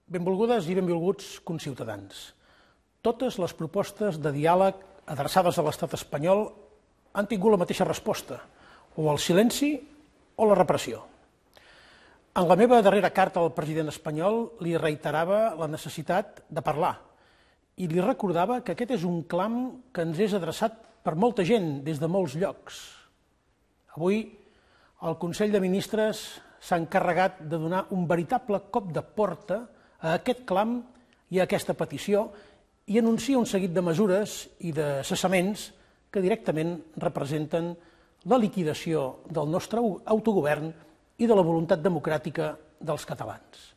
Benvolgudes i benvolguts conciutadans. Totes les propostes de diàleg adreçades a l'estat espanyol han tingut la mateixa resposta, o el silenci o la repressió. En la meva darrera carta al president espanyol li reiterava la necessitat de parlar i li recordava que aquest és un clam que ens és adreçat per molta gent des de molts llocs. Avui, el Consell de Ministres s'ha encarregat de donar un veritable cop de porta a aquest clam i a aquesta petició i anuncia un seguit de mesures i de cessaments que directament representen la liquidació del nostre autogovern i de la voluntat democràtica dels catalans.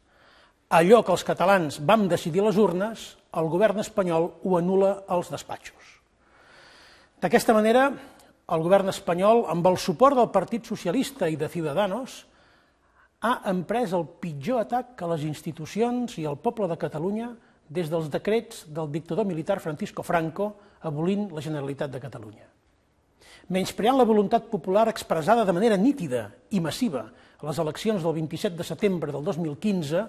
Allò que els catalans vam decidir a les urnes, el govern espanyol ho anul·la als despatxos. D'aquesta manera, el govern espanyol, amb el suport del Partit Socialista i de Ciudadanos, ha emprès el pitjor atac a les institucions i al poble de Catalunya des dels decrets del dictador militar Francisco Franco abolint la Generalitat de Catalunya. Menyspreant la voluntat popular expressada de manera nítida i massiva a les eleccions del 27 de setembre del 2015,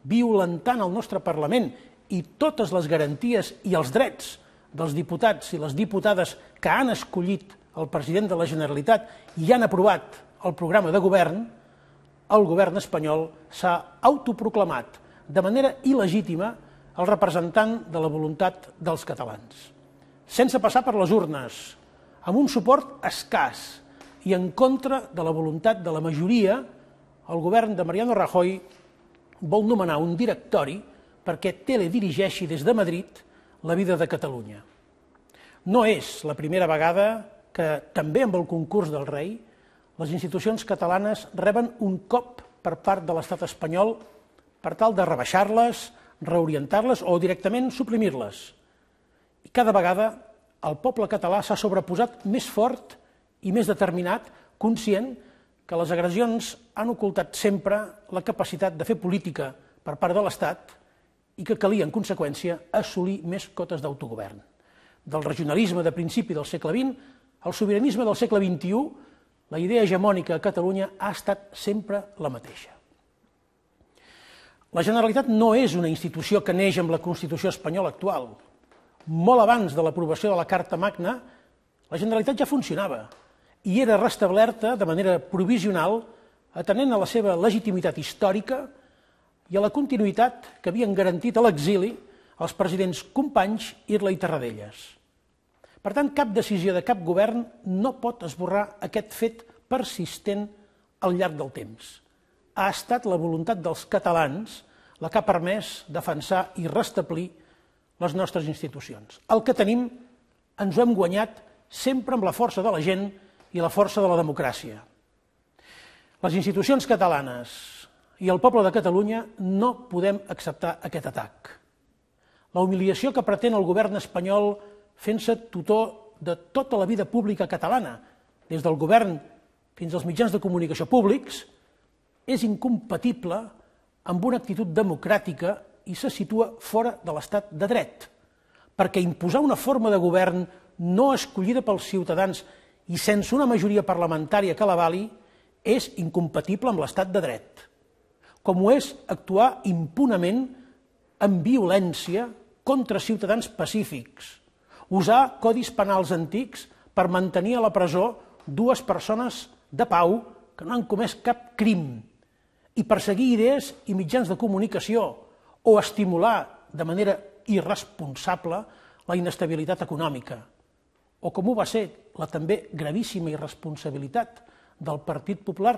violentant el nostre Parlament i totes les garanties i els drets dels diputats i les diputades que han escollit el president de la Generalitat i han aprovat el programa de govern, el govern espanyol s'ha autoproclamat de manera il·legítima el representant de la voluntat dels catalans. Sense passar per les urnes, amb un suport escàs i en contra de la voluntat de la majoria, el govern de Mariano Rajoy vol nomenar un directori perquè teledirigeixi des de Madrid la vida de Catalunya. No és la primera vegada que, també amb el concurs del rei, les institucions catalanes reben un cop per part de l'estat espanyol per tal de rebaixar-les, reorientar-les o directament suprimir-les. I cada vegada el poble català s'ha sobreposat més fort i més determinat, conscient que les agressions han ocultat sempre la capacitat de fer política per part de l'Estat i que calia, en conseqüència, assolir més cotes d'autogovern. Del regionalisme de principi del segle XX al sobiranisme del segle XXI, la idea hegemònica a Catalunya ha estat sempre la mateixa. La Generalitat no és una institució que neix amb la Constitució espanyola actual. Molt abans de l'aprovació de la Carta Magna, la Generalitat ja funcionava i era restablerta de manera provisional atenent a la seva legitimitat històrica i a la continuïtat que havien garantit a l'exili els presidents Companys, Irla i Tarradellas. Per tant, cap decisió de cap govern no pot esborrar aquest fet persistent al llarg del temps. Ha estat la voluntat dels catalans la que ha permès defensar i restablir les nostres institucions. El que tenim ens ho hem guanyat sempre amb la força de la gent i la força de la democràcia. Les institucions catalanes i el poble de Catalunya no podem acceptar aquest atac. La humiliació que pretén el govern espanyol fent-se tutor de tota la vida pública catalana, des del govern fins als mitjans de comunicació públics, és incompatible amb una actitud democràtica i se situa fora de l'estat de dret, perquè imposar una forma de govern no escollida pels ciutadans i sense una majoria parlamentària que l'avali és incompatible amb l'estat de dret, com ho és actuar impunament amb violència contra ciutadans pacífics, usar codis penals antics per mantenir a la presó dues persones de pau que no han comès cap crim i perseguir idees i mitjans de comunicació o estimular de manera irresponsable la inestabilitat econòmica, o com ho va ser la també gravíssima irresponsabilitat del Partit Popular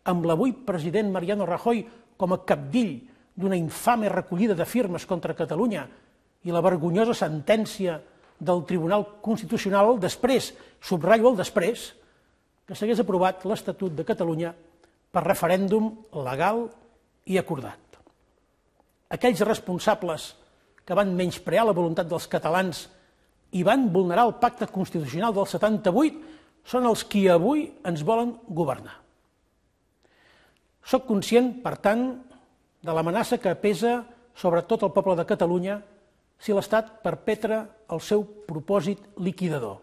amb l'avui president Mariano Rajoy com a capdill d'una infame recollida de firmes contra Catalunya i la vergonyosa sentència del Tribunal Constitucional després, subratllo el després, que s'hagués aprovat l'Estatut de Catalunya per referèndum legal i acordat. Aquells responsables que van menysprear la voluntat dels catalans i van vulnerar el pacte constitucional del 78 són els qui avui ens volen governar. Soc conscient, per tant, de l'amenaça que pesa sobre tot el poble de Catalunya si l'Estat perpetra el seu propòsit liquidador.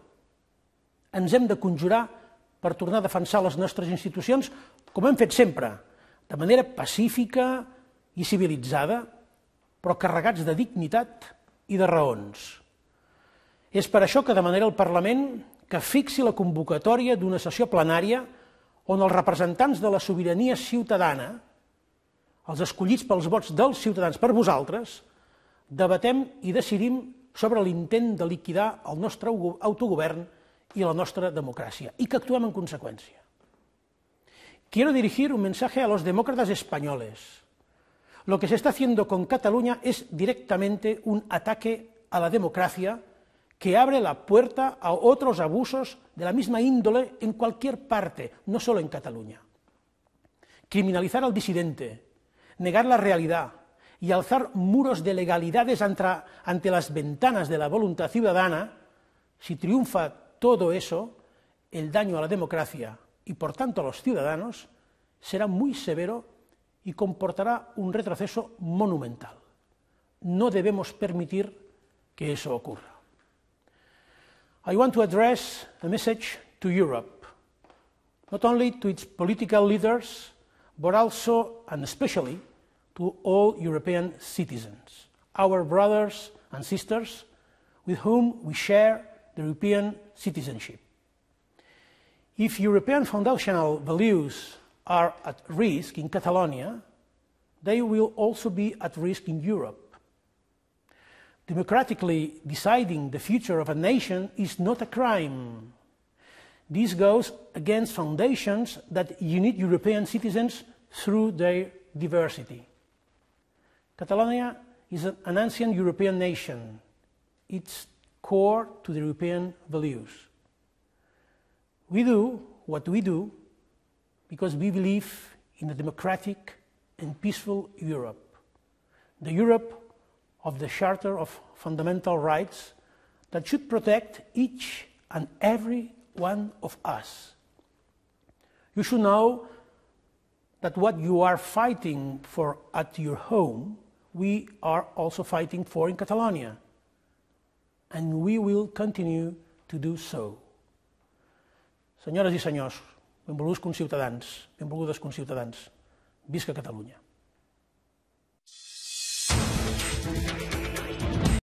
Ens hem de conjurar per tornar a defensar les nostres institucions com hem fet sempre, de manera pacífica i civilitzada, però carregats de dignitat i de raons. És per això que demanaré al Parlament que fixi la convocatòria d'una sessió plenària on els representants de la sobirania ciutadana, els escollits pels vots dels ciutadans per vosaltres, debatem i decidim sobre l'intent de liquidar el nostre autogovern i la nostra democràcia, i que actuem en conseqüència. Quiero dirigir un mensaje a los demócratas españoles. Lo que se está haciendo con Cataluña es directamente un ataque a la democracia que abre la puerta a otros abusos de la misma índole en cualquier parte, no solo en Cataluña. Criminalizar al disidente, negar la realidad y alzar muros de legalidades ante las ventanas de la voluntad ciudadana, si triunfa todo eso, el daño a la democracia y por tanto a los ciudadanos será muy severo y comportará un retroceso monumental. No debemos permitir que eso ocurra. I want to address a message to Europe, not only to its political leaders, but also and especially to all European citizens, our brothers and sisters with whom we share the European citizenship. If European foundational values are at risk in Catalonia, they will also be at risk in Europe. Democratically deciding the future of a nation is not a crime. This goes against foundations that unite European citizens through their diversity. Catalonia is an ancient European nation. It's core to the European values. We do what we do because we believe in a democratic and peaceful Europe, the Europe of the Charter of Fundamental Rights that should protect each and every one of us. You should know that what you are fighting for at your home, we are also fighting for in Catalonia, and we will continue to do so. Senyores i senyors, benvolguts conciutadans, benvolgudes conciutadans, visca Catalunya.